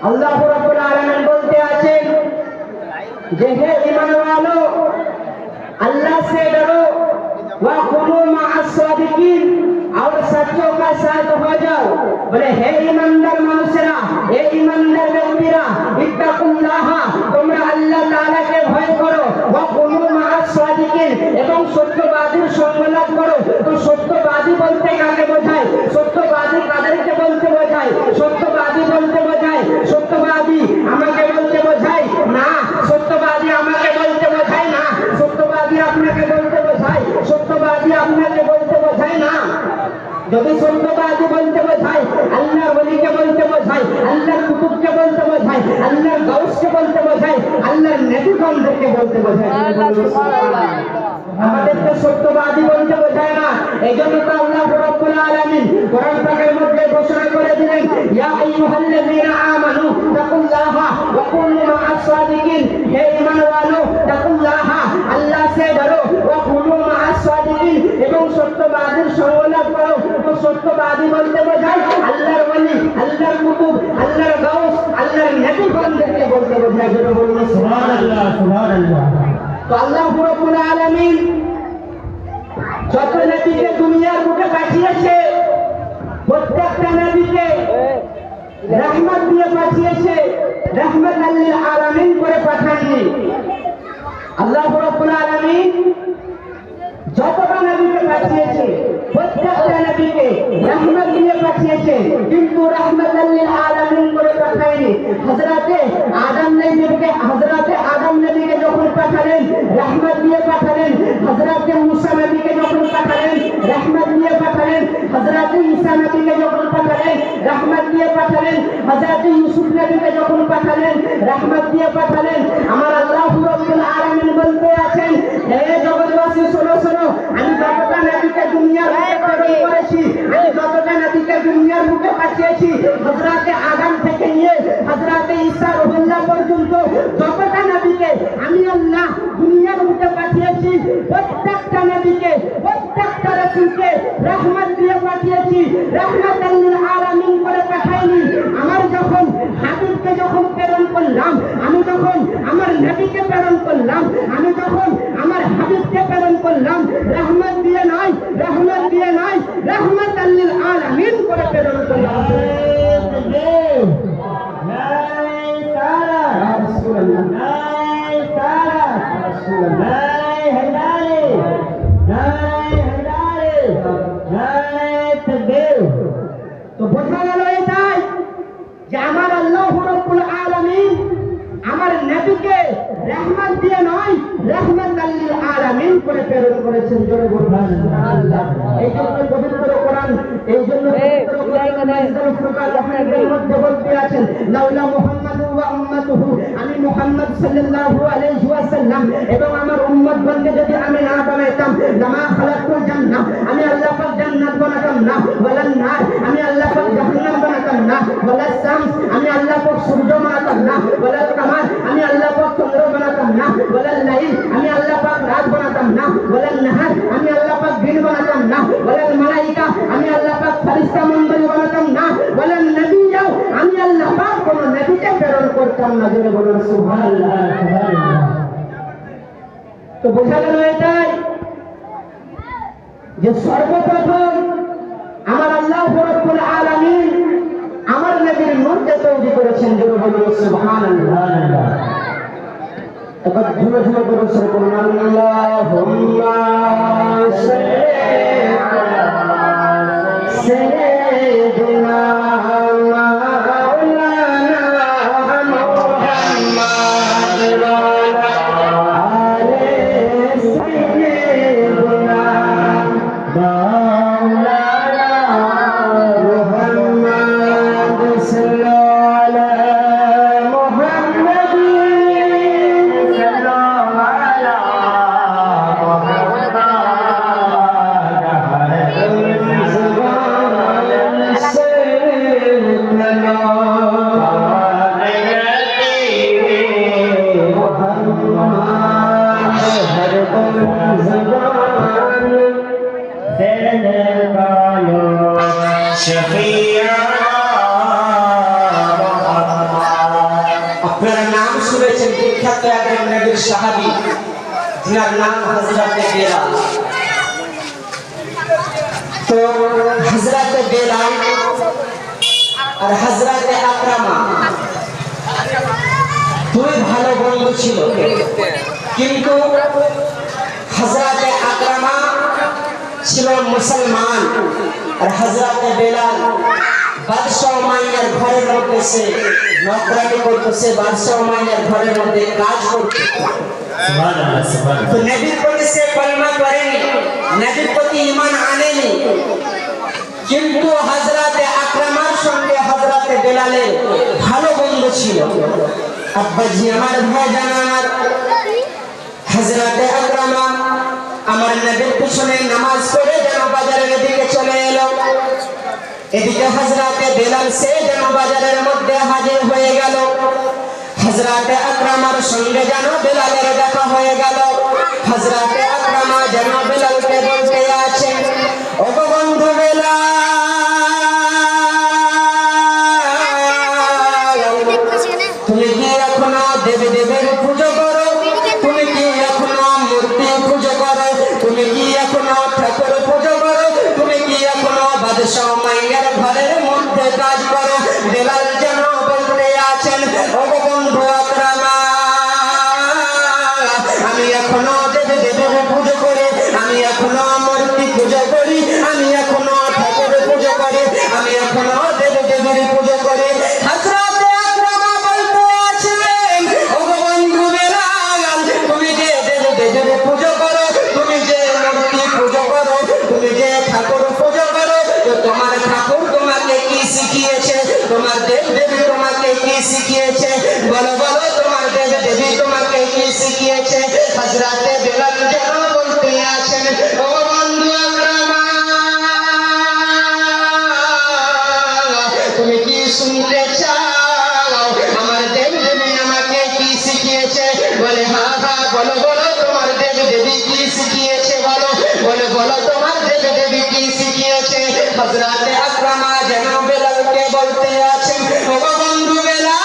আল্লাহ রাব্বুল আলামিন বলতে আছেন যে হে ঈমান वालो अल्लाह से डरो वा कुनू मअस सादिकीन और सच्चों का साथ हो जाओ। बोले हे ईमानदार মানুষেরা, हे ईमानदार ব্যক্তিরা, ইত্তাকুল্লাহ, তোমরা আল্লাহ তাআলা কে ভয় করো, ওয়া কুনু মআস সাদিকিন, এবং সত্যবাদীর সঙ্গ লাভ করো। তো সত্যবাদী বলতে কাকে বোঝায়? সত্যবাদী কাদেরকে বলতে বোঝায়? সত্যবাদী বলতে বোঝায় সত্যবাদী আমাকে বলতে বোঝায় না, সত্যবাদী আমাকে বলতে বোঝায় না, সত্যবাদী আপনাকে বলতে বোঝায়, সত্যবাদী আপনাকে বলতে বোঝায় না। যদি সত্যবাদী বলতে বোঝায় আল্লাহর ওলিকে বলতে বোঝায়, আল্লাহর কুতুবকে বলতে বোঝায়, আল্লাহর গাউসকে বলতে বোঝায়, আল্লাহর নবীগণকে বলতে বোঝায়। আমাদেরকে সত্যবাদী বলতে বোঝায় না। এইজন্য তো আল্লাহ রাব্বুল আলামিন কোরআন পাকের মধ্যে ঘোষণা করে দিলেন, ইয়া আইয়ুহাল্লাযীনা আমানু তাকুল্লাহা ওয়া কুনু মা'আস সাদিকিন, হে ঈমান ওয়ালো তাকুল্লাহা, আল্লাহ সে ডরো, ওয়া কুনু মা'আস সাদিকিন, এবং সত্যবাদীর সঙ্গ লাভ করো। তো সত্যবাদী বলতে বোঝায় আল্লাহর ওলি, আল্লাহর কুতুব, আল্লাহর গাউস, আল্লাহর নবীগণকে বলতে বোঝায়। যেটা বলুন সুবহানাল্লাহ, সুবহানাল্লাহ। তো আল্লাহ রাব্বুল আলামিন যত নবীকে দুনিয়ার বুকে পাঠিয়েছে, প্রত্যেকটা নবীকে রহমত দিয়ে পাঠিয়েছে, রহমাতাল লিল আলামিন করে পাঠাননি। আল্লাহ রাব্বুল আলামিন যতটা নবীকে পাঠিয়েছে, প্রত্যেকটা নবীকে রহমত দিয়ে পাঠিয়েছে, কিন্তু রহমাতাল লিল আলামিন করে পাঠায়নি। হযরতে আদম নবীকে যখন পাঠালেন রহমত দিয়ে পাঠালেন, হযরতে মুসা নবীকে যখন পাঠালেন রহমত দিয়ে পাঠালেন, হযরতে ঈসা নবীকে যখন পাঠালেন রহমত দিয়ে পাঠালেন, হযরতে ইউসুফ নবীকে যখন পাঠালেন রহমত দিয়ে পাঠালেন। আমার আল্লাহ রাব্বুল আলামিন বলতে আছেন, হে জগৎবাসী শোনো শোনো, আমি যতটা নবীকে দুনিয়ার বুকে প্রেরণ করেছি, আমি যতটা নবীকে দুনিয়ার বুকে পাঠিয়েছি, হযরতে আদম থেকে নিয়ে হযরতে ঈসা রুহুল্লাহ পর্যন্ত যতটা নবীকে আমি আল্লাহ দুনিয়ার বুকে পাঠিয়েছি, প্রত্যেকটা নবীকে, প্রত্যেকটা রাসূলকে রহমত দিয়ে পাঠিয়েছি, রহমাতাল লিল আলামিন করে পাঠাইনি। আমার যখন হাবিবকে যখন প্রেরণ করলাম, আমি যখন আমার নবীকে প্রেরণ করলাম, আমি যখন আমার হাবিবকে প্রেরণ করলাম, রহমত দিয়ে নয়, রহমত দিয়ে নয়, রহমাতাল লিল আলামিন করে প্রেরণ করলাম। তো বোঝা গেল এটাই যে আমার আল্লাহ রাব্বুল আলামিন আমার নবীকে রহমত দিয়ে নয়, রহমাতাল লিল আলামিন করে প্রেরণ করেছেন। জোরে বলুন সুবহানাল্লাহ। এই জন্য পবিত্র কোরআন, এই জন্য পবিত্র কোরআন আপনাদের মধ্যে বলতে আছেন, লাউলা মুহাম্মাদু ওয়া উম্মাতুহু, আমি মুহাম্মদ সাল্লাল্লাহু আলাইহি ওয়াসাল্লাম এবং আমার উম্মতগণকে যদি আমি না বানাইতাম, লামা খালাকুল জান্নাহ, আমি আল্লাহ পাক জান্নাত বানাতাম না, ওয়ালান নার, আমি আল্লাহ পাক জাহান্নাম বানাতাম না, ওয়ালাস শামস, আমি আল্লাহ পাক সূর্য বানাতাম না, ওয়ালাল কামার, আমি আল্লাহ পাক চন্দ্র বানাতাম না, ওয়ালাল লাইল, আমি আল্লাহ পাক রাত বানাতাম না, ওয়ালান নাহার, আমি আল্লাহ পাক দিন বানাতাম না, ওয়ালাল মালাইকা, আমি আল্লাহ পাক ফেরেশতা মণ্ডলী বানাতাম না, ওয়ালান নবিয়্যা, আমি আল্লাহ পাক কোন নবীকে প্রেরণ করতাম না। জোরে বলুন সুবহানাল্লাহ, সুবহানাল্লাহ। তো বোঝা গেল এটাই যে সর্বপ্রথম আমার আল্লাহ রাব্বুল আলামিন আমার নবীর নূরকে তৈরি করেছেন। জোরে বলুন সুবহানাল্লাহ। এবার ধীরে ধীরে করে শুরু করুন, আল্লাহুম্মা সাল্লি আলা সাইয়্যিদিনা شفيع নবীর সাহাবী যার নাম হযরতে বেলাল। তো হযরতে বেলাল আর হযরতে আকরামা দুই ভালো বন্ধু ছিল, কিন্তু হযরতে আকরামা ছিল মুসলমান আর হযরতে বেলাল বাদশাহ উমাইয়ার ঘরের মধ্যে সে নকরানি করতেছে, বাদশাহ উমাইয়ার ঘরের মধ্যে কাজ করতে। সুবহানাল্লাহ সুবহানাল্লাহ। তো নবীর প্রতি সে কলমা করেনি, নবীর প্রতি ঈমান আনেনি, কিন্তু হযরতে আকরামার সঙ্গে হযরতে বেলালের ভালো বন্ধু ছিল। আব্বাজি আমার ভাইজান আমার, হযরতে আকরামা আমার নবীর পিছনে নামাজ পড়ে যেন বাজারের দিকে চলে এলো, এদিকে হযরতে বেলাল সে যেন বাজারের মধ্যে হাজির হয়ে গেল। হযরতে আকরামার সঙ্গে যেন বেলালের দেখা হয়ে গেল। হযরতে আকরামা যেন বেলালকে বলতে আছে, ও বন্ধু বেলাল, তুমি কি এখনো দেবী দেবীর পুজো করো? তুমি কি এখনো মূর্তি পুজো করো? তুমি কি এখনো ঠাকুর পুজো করো? তুমি কি এখনো বাদশাহ উমাইয়ার ঘরের মধ্যে কাজ করো? বেলাল যেন বলতে আছেন, ও বন্ধু আকরামা, আমি এখনো দেবী দেবীর পুজো করি, আমি এখনো মূর্তি পুজো করি, আমি এখনো ঠাকুর পুজো করি, আমি এখনো দেবী দেবীর পুজো করি। হযরতে আকরামা বলতে আছেন, ও বন্ধু বেলাল, তুমি যে দেবী দেবীর পুজো করো, তুমি যে মূর্তি পুজো করো, তুমি যে ঠাকুর পুজো করো, তো তোমার ঠাকুর তোমাকে কি শিখিয়েছে? তোমার দেব দেবী তোমাকে কি শিখিয়েছে? বলো বলো, তোমার দেব দেবী তোমাকে কি শিখিয়েছে? হযরতে বেলাল যেন বলতে আছেন, ও বন্ধু আকরামা, তুমি কি শুনতে চাও আমার দেব দেবী আমাকে কি শিখিয়েছে? বলে হ্যাঁ হ্যাঁ, বলো বলো, তোমার দেব দেবী কি শিখিয়েছে? বলো বলো বলো, তোমার দেব দেবী কি শিখিয়েছে? হযরতে আকরামা যেন বেলালকে বলতে আছেন, ও বন্ধু বেলাল,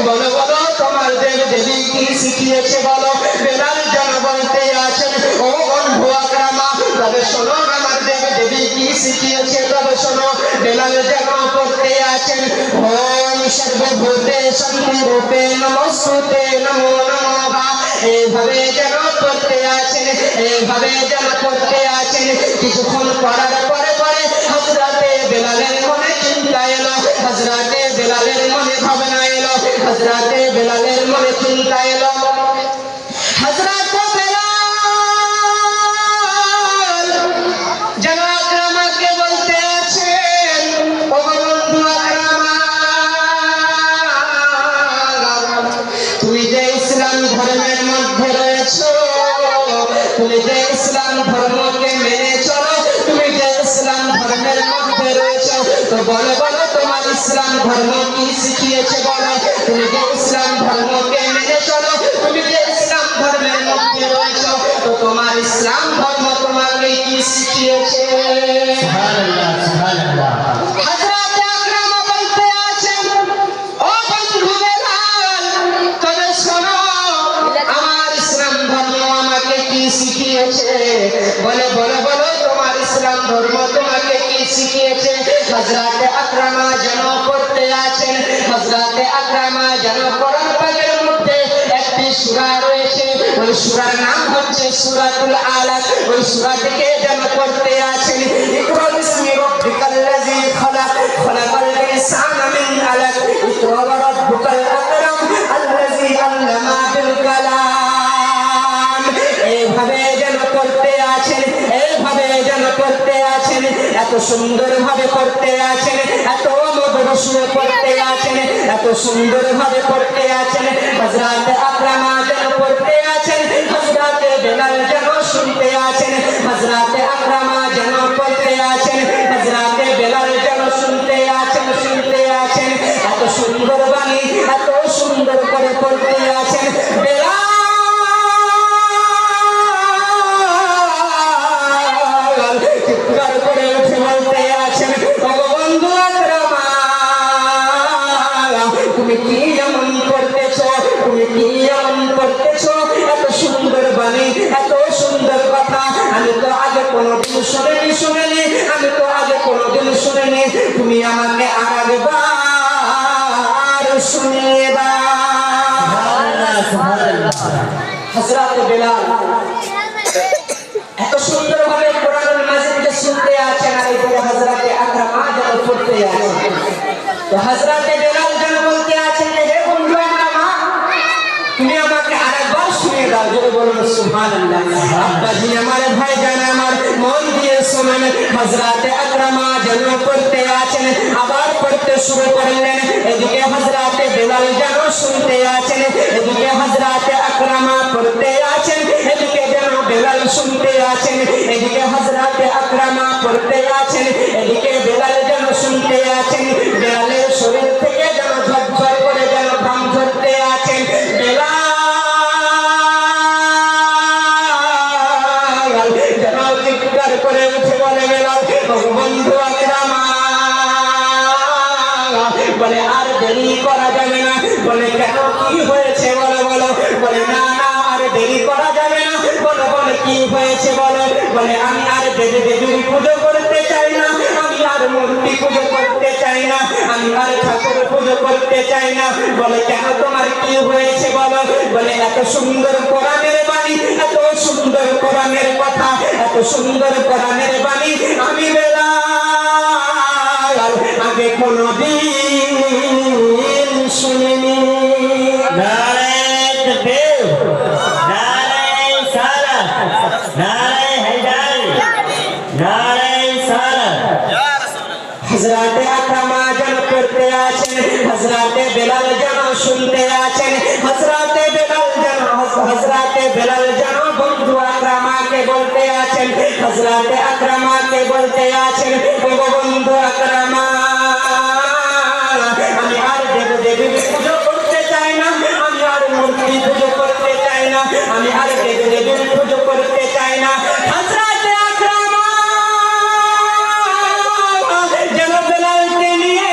বলো বলো, তোমার দেব দেবী কি শিখিয়েছে? বলো। বেলাল যেন বলতে আছেন, ও বন্ধু আকরামা, তবে শোনো আমার দেব দেবী কি শিখিয়েছে, তবে শোনো। বেলাল যেন পড়তে আছেন, ওম সর্বভূতেষু রূপে নমস্তুতে নমো নমঃ, এইভাবে যেন পড়তে আছেন, এইভাবে যেন পড়তে আছেন। কিছুক্ষণ পড়ার পরে পরে হযরতে বেলালের মনে চিন্তা এলো, হযরতে বেলালের মনে ভাবনা এলো, হযরতে বেলালের মনে চিন্তা এলো। হযরতে বেলাল যেন আকরামাকে বলতে আছেন, ও বন্ধু আকরামা, তুমি যে ইসলাম ধর্মের মধ্যে রয়েছো, তুমি যে ইসলাম ধর্মকে মেনে চলো, তুমি যে ইসলাম ধর্মের মধ্যে রয়েছো, তো বলো বলো, তোমার ইসলাম ধর্ম কি শিখিয়েছে? বলো। তুমি যে ইসলাম ধর্মকে মেনে চলো, তুমি যে ইসলাম ধর্মের মধ্যে রয়েছো, তো তোমার ইসলাম ধর্ম তোমাকে কি শিখিয়েছে? সুবহানাল্লাহ সুবহানাল্লাহ। হযরতে আকরামা বলতে আছেন, ও বন্ধু বেলাল, তবে শোনো আমার ইসলাম ধর্ম আমাকে কি শিখিয়েছে? বলে বলো বলো, তোমার ইসলাম ধর্ম তোমাকে কি শিখিয়েছে? হযরতে আকরামা যেন পড়তে আছেন, হযরতে আকরামা যেন কোরআন পাকের মধ্যে একটি সূরা রয়েছে, ওই সূরার নাম হচ্ছে সূরাতুল আলাক। ওই সূরাটিকে যেন পড়তে আছেন, ইকরা বিসমি রাব্বিকাল্লাযী খালাক, খালাকাল ইনসানা মিন আলাক, ইকরা ওয়া রাব্বুকাল আকরাম আল্লাযী আল্লামা বিল কালাম। এইভাবে যেন পড়তে আছেন, এইভাবে যেন পড়তে আছেন, এত সুন্দর ভাবে পড়তে আছেন, এত মধুর সুরে পড়তে আছেন, এত সুন্দর ভাবে পড়তে আছেন। হযরতে আকরামা যেন পড়তে আছেন, হযরতে বেলাল যেন শুনতে আছেন, হযরতে আকরামা যেন পড়তে আছেন, হযরতে বেলাল যেন শুনতে আছেন, শুনতে আছেন। এত সুন্দর বাণী, এত সুন্দর করে পড়তে আছেন। বেলাল চিৎকার করে উঠে বলতে আছেন, ও বন্ধু আকরামা, তুমি কি কোনোদিন শুনিনি, আমি তো আগে কোনোদিন শুনিনি, তুমি আমাকে আর একবার শুনিয়ে দাও। হযরত বেলাল এত সুন্দর ভাবে কোরআনুল মাজিদকে শুনতে আছেন, আর এদিকে হযরত আকরামা যেন পড়তে আছেন। তো হযরত বেলাল যেন বলতে আছেন যে হে বন্ধু আকরামা, তুমি আমাকে আরেকবার শুনিয়ে দাও। জোরে বলুন সুবহানাল্লাহ। আব্বাজি আমার ভাই জান আমার মন দিয়ে শুনুন, হযরত আকরামা যেন পড়তে আছেন, আবার পড়তে শুরু করলেন। এদিকে হযরত বেলাল যেন শুনতে আছেন, এদিকে হযরত আকরামা পড়তে আছেন, এদিকে যেন বেলাল শুনতে আছেন, এদিকে হযরত আকরামা পড়তে আছেন, এদিকে বেলাল যেন শুনতে আছেন। বেলালের শরীর থেকে যেন ঝরঝর করে যেন ঘাম ঝরতে আছেন। বেলাল যেন চিৎকার করে উঠে বলে, বেলাল বন্ধু আকরামা, বলে আর দেরি করা যাবে না। বলে কেন, কি হয়েছে বলো বলো। বলে না না, আর দেরি করা যাবে না। বলো বলে কি হয়েছে বলো। বলে আমি আর দেবী দেবীর পুজো করতে চাই না, আমি আর মূর্তি পুজো করতে চাই না, আমি আর ঠাকুর পুজো করতে চাই না। বলে কেন, তোমার কি হয়েছে বলো। বলে এত সুন্দর কোরআনের বাণী, এত সুন্দর কোরআনের কথা, এত সুন্দর কোরআনের বাণী আমি বেলাল আগে কোনদিন শুনিনি। নারে তাকবীর, নারে সালাত, নারে হায়দার, নারে সালাত। হযরত আকরামা যেন পড়তে আছেন, হযরত বেলাল যেন শুনতে আছেন। হযরত বেলাল যেন বন্ধু আকরামাকে বলতে আছেন, হযরত আকরামাকে বলতে আছেন, ও বন্ধু আকরামা, আমি আর দেবীর পুজো করতে চাই না, আমি আর মূর্তি পুজো করতে চাই না, আমি আর দেবীর পুজো করতে চাই না। হযরত আকরামা যেন বেলালকে নিয়ে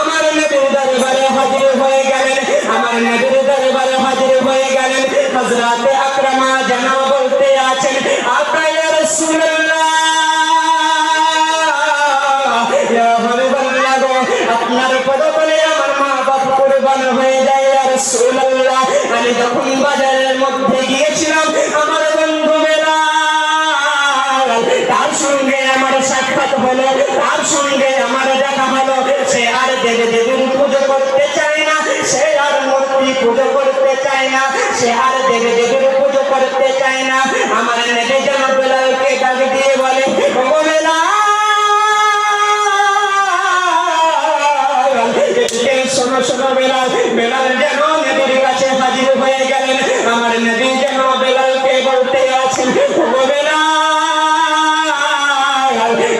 আমার নবীর দরবারে হাজির হয়ে গেলেন, আমার নবীর দরবারে হাজির হয়ে গেলেন। হযরত আকরামা যেন বলতে আছেন, আকা ইয়া রাসূলুল্লাহ, ইয়া হাবিবাল্লাহ, আপনার পদতলে আমার মা বাপ কুরবান হয়ে যায় ইয়া রাসূলুল্লাহ। আমি যখন বাজারের মধ্যে গিয়েছিলাম, আমার বন্ধু বেলাল, তার সঙ্গে আমার সাক্ষাৎ হলো, তার সঙ্গে আমার দেখা হলো। সে আর দেবীর পুজো করতে চায় না, সে আর মূর্তি পুজো করতে চায় না, সে আর দেবীর পুজো করতে চায় না। আমার নবী যেন বেলালকে ডাক দিয়ে বলে, ও বেলাল, শোনো শোনো বেলাল। বেলাল যেন নবীর কাছে হাজির হয়ে গেলেন। আমার নবী যেন বেলালকে বলতে আছেন, ও বেলাল,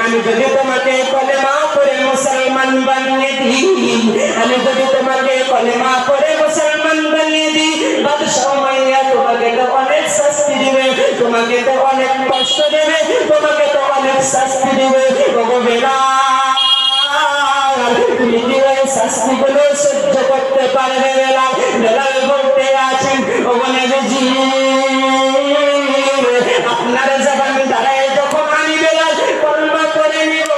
আমি যদি তোমাকে কলেমা পড়ে মুসলমান বানিয়ে দিই, আমি যদি তোমাকে কলেমা পড়ে মুসলমান বানিয়ে দিই, বাদশাহ মাইয়া তোমাকে তো অনেক শাস্তি দিবে, তোমাকে তো অনেক কষ্ট দেবে, তোমাকে তো অনেক শাস্তি দিবে। ও বেলাল, তুমি কি ওই শাস্তিগুলো সহ্য করতে পারবে? বেলাল বেলাল বলতে আছেন, ও নবীজি, আপনার জবান দ্বারাই যখন আমি বেলাল কলমা করে নিব,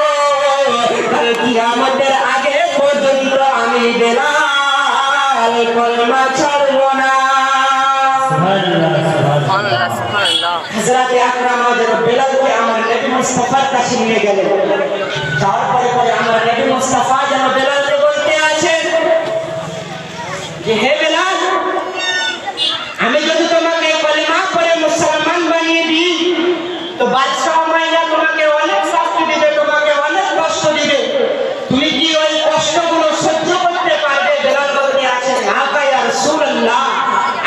কাল কিয়ামতের আগে পর্যন্ত আমি বেলাল কলমা ছাড়ব না। সুবহানাল্লাহ, সুবহানাল্লাহ। হযরত আকরামা যেন বেলালকে আমার নবী মুস্তাফার কাছে নিয়ে গেলেন। যাওয়ার পরে আমার নবী মুস্তাফা যেন বেলালকে বলতে আছেন যে, হে বেলাল, আমি যদি তোমাকে কলেমা পড়ে মুসলমান বানিয়ে দিই, তো বাদশাহ মাইয়া তোমাকে অনেক শাস্তি দিবে, তোমাকে অনেক কষ্ট দিবে, তুমি কি ওই কষ্টগুলো সহ্য করতে পারবে? বেলাল বলতে আছেন, না ইয়া রাসূলুল্লাহ,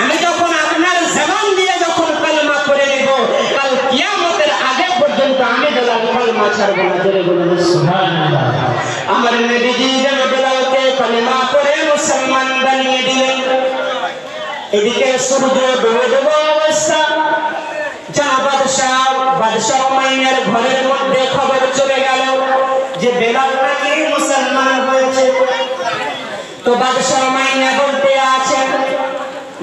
আমি যখন আপনার জবান দিয়ে যখন কলেমা পড়ে নিব, কাল কিয়ামতের আগে পর্যন্ত আমি বেলাল কলেমা ছাড়ব না। জোরে বলুন সুবহানাল্লাহ। আমার নবীজি যেন বেলালকে কলেমা পড়ে মুসলমান বানিয়ে দিলেন। এদিকে সূর্য ডুবে ডুবে অবস্থা, যা বাদশাহ মাইয়ার ঘরের মধ্যে খবর চলে গেল যে বেলাল নাকি মুসলমান হয়েছে। তো বাদশাহ মাইয়া বলতে আছেন,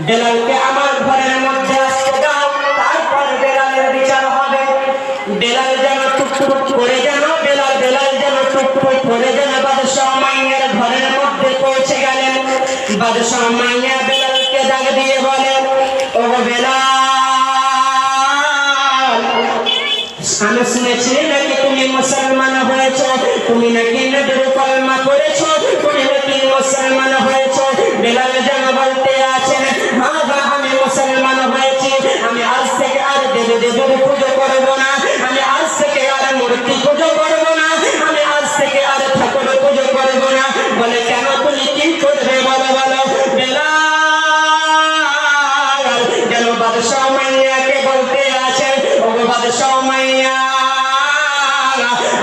বেলালকে আমার ঘরের মধ্যে আসতে দাও, তারপর বেলালের বিচার হবে। বেলাল যেন টুক করে যেন বেলাল যেন টুক করে যেন বাদশাহ উমাইয়ার ঘরের মধ্যে পৌঁছে গেলেন। বাদশাহ উমাইয়া বেলালকে ডাক দিয়ে বলেন, ও বেলাল, আমি শুনেছি নাকি তুমি মুসলমান হয়েছো, তুমি নাকি নবীর কলমা পড়েছো, তুমি নাকি মুসলমান হয়েছো। বেলাল যেন বলতে আছেন, হ্যাঁ হ্যাঁ আমি মুসলমান হয়েছি, আমি আজ থেকে আর দেবীর পুজো করবো না, আমি আজ থেকে আর মূর্তি পুজো করবো না, আমি আজ থেকে আর ঠাকুর পুজো করবো না। বলে কেন, তুমি কি করবে বলো বলো। বেলাল যেন বাদশাহ উমাইয়াকে বলতে আছেন, ও বাদশাহ উমাইয়া,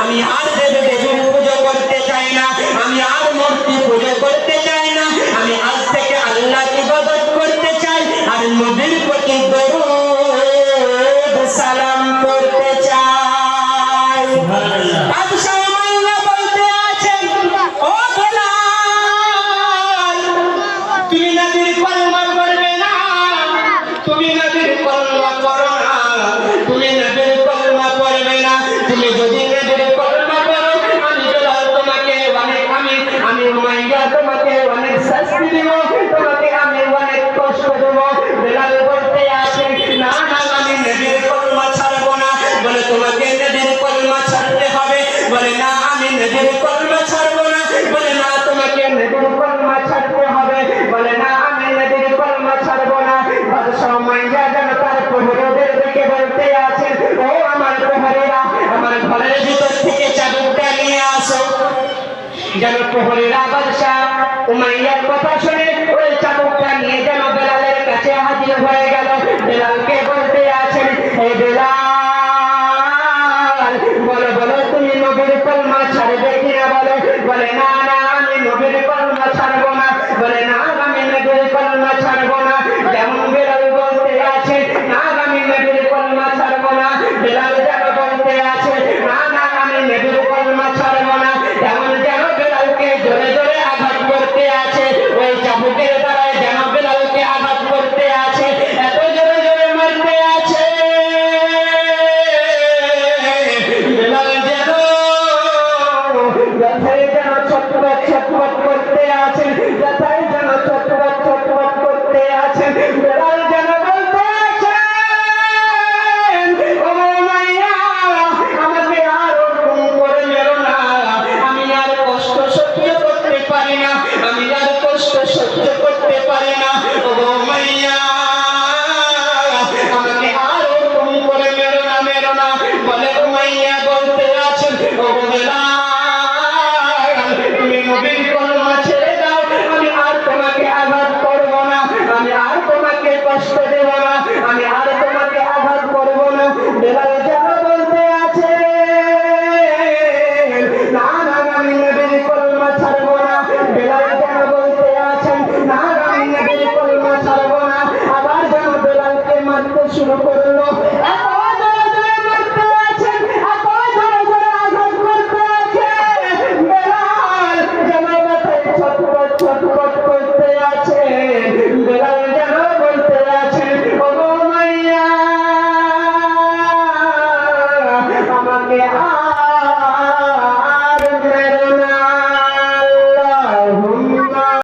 আমি আর দেবীর পুজো করতে চাই না, আমি আর মূর্তি পুজো করতে চাই না, আমি আজ থেকে আল্লাহর ইবাদত করতে চাই আর নবীর প্রতি দরুদ সালাম করতে চাই। বাদশাহ উমাইয়া বলতে আছেন, ও বেলাল, তুমি নবীর কলমা করবে না, তুমি নবীর কলমা করো না, তুমি নবীর কলমা করবে না। তুমি যদি নবীর কলমা করো, আমি বেলাল তোমাকে অনেক আমি উমাইয়া তোমাকে অনেক শাস্তি দেব, তোমাকে আমি অনেক কষ্ট দেব। বেলাল বলতে আছেন, না না আমি নবীর কলমা ছাড়বো না। বলে তোমাকে নবীর কলমা ছাড়তে হবে। বলে না আমি নবীর কলমা ছাড়বো না। বলে না তোমাকে নবীর কলমা ছাড়তে হবে। বলে না আমি নবীর কলমা ছাড়বো না। বাদশাহ উমাইয়া যেন তার প্রহরীদের দিকে বলতে আছেন, ও আমার প্রহরীরা, আমার ঘরের ভিতর থেকে চাবুকটা নিয়ে আসো। যেন প্রহরীরা বাদশাহ উমাইয়ার কথা শুনে ওই চাবুকটা নিয়ে যেন বেলালের কাছে হাজির হয়ে গেল। বেলালকে বলতে